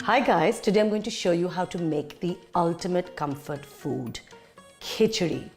Hi guys, today I'm going to show you how to make the ultimate comfort food, khichdi.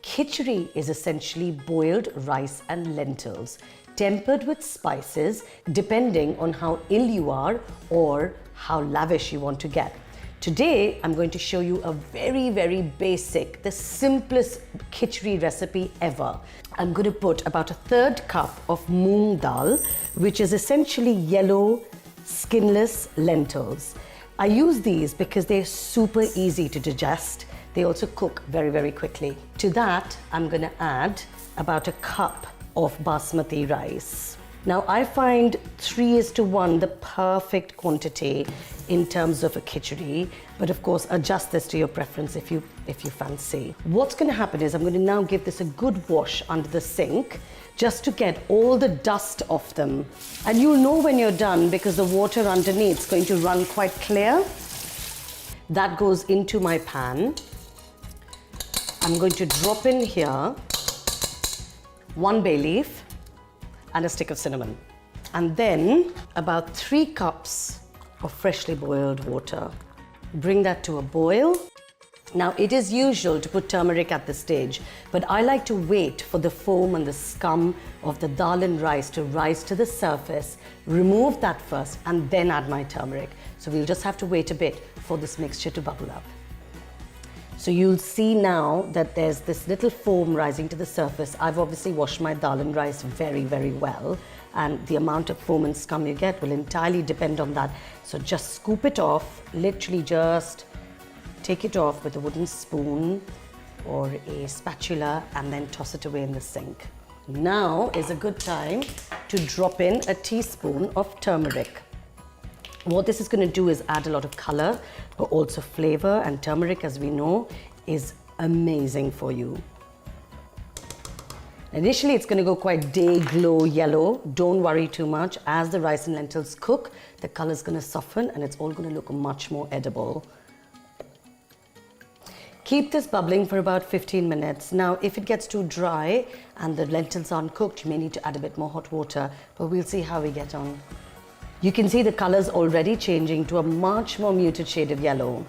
Khichdi is essentially boiled rice and lentils, tempered with spices depending on how ill you are or how lavish you want to get. Today, I'm going to show you a very basic, the simplest khichdi recipe ever. I'm going to put about a third cup of moong dal, which is essentially yellow, skinless lentils. I use these because they're super easy to digest. They also cook very quickly. To that, I'm going to add about a cup of basmati rice. Now, I find 3:1 the perfect quantity in terms of a khichdi, but of course, adjust this to your preference if you fancy. What's going to happen is I'm going to now give this a good wash under the sink just to get all the dust off them. And you'll know when you're done because the water underneath is going to run quite clear. That goes into my pan. I'm going to drop in here 1 bay leaf and a stick of cinnamon. And then about 3 cups of freshly boiled water. Bring that to a boil. Now, it is usual to put turmeric at this stage, but I like to wait for the foam and the scum of the dal and rice to rise to the surface, remove that first, and then add my turmeric. So we'll just have to wait a bit for this mixture to bubble up. So you'll see now that there's this little foam rising to the surface. I've obviously washed my dal and rice very well, and the amount of foam and scum you get will entirely depend on that. So just scoop it off, literally just take it off with a wooden spoon or a spatula and then toss it away in the sink. Now is a good time to drop in a teaspoon of turmeric. What this is going to do is add a lot of color, but also flavor, and turmeric, as we know, is amazing for you. Initially, it's going to go quite day glow yellow. Don't worry too much. As the rice and lentils cook, the color is going to soften and it's all going to look much more edible. Keep this bubbling for about 15 minutes. Now, if it gets too dry and the lentils aren't cooked, you may need to add a bit more hot water, but we'll see how we get on. You can see the colors already changing to a much more muted shade of yellow.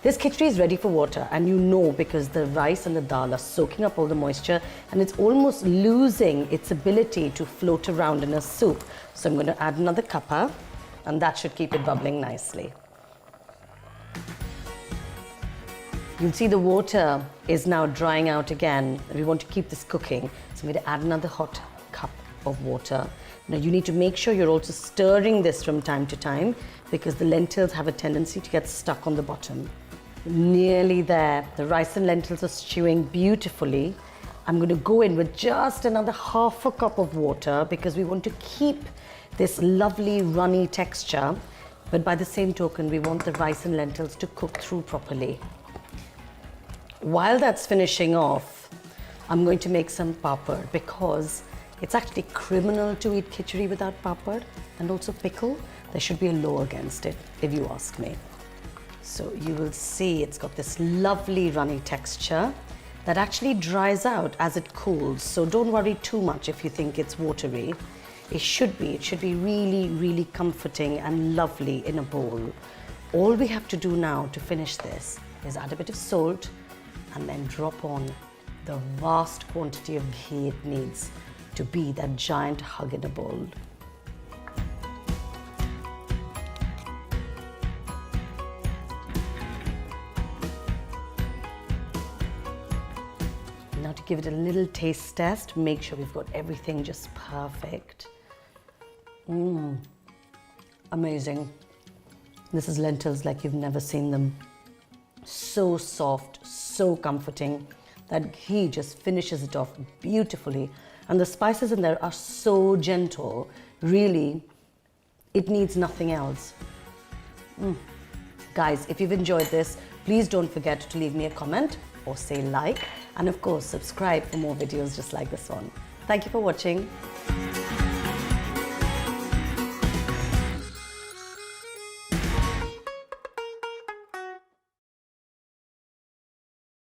This khichdi is ready for water, and you know because the rice and the dal are soaking up all the moisture and it's almost losing its ability to float around in a soup. So I'm going to add another cuppa, and that should keep it bubbling nicely. You'll see the water is now drying out again. We want to keep this cooking, so I'm going to add another hot cup of water. Now you need to make sure you're also stirring this from time to time because the lentils have a tendency to get stuck on the bottom. Nearly there. The rice and lentils are stewing beautifully. I'm going to go in with just another half a cup of water because we want to keep this lovely runny texture, but by the same token, we want the rice and lentils to cook through properly. While that's finishing off, I'm going to make some papad because it's actually criminal to eat khichdi without papad, and also pickle. There should be a law against it, if you ask me. So you will see it's got this lovely runny texture that actually dries out as it cools. So don't worry too much if you think it's watery. It should be really comforting and lovely in a bowl. All we have to do now to finish this is add a bit of salt and then drop on the vast quantity of ghee it needs to be that giant hug in a bowl. Now to give it a little taste test, make sure we've got everything just perfect. Amazing. This is lentils like you've never seen them. So soft, so comforting. That ghee just finishes it off beautifully. And the spices in there are so gentle. Really, it needs nothing else. Guys, if you've enjoyed this, please don't forget to leave me a comment or say like. And of course, subscribe for more videos just like this one. Thank you for watching.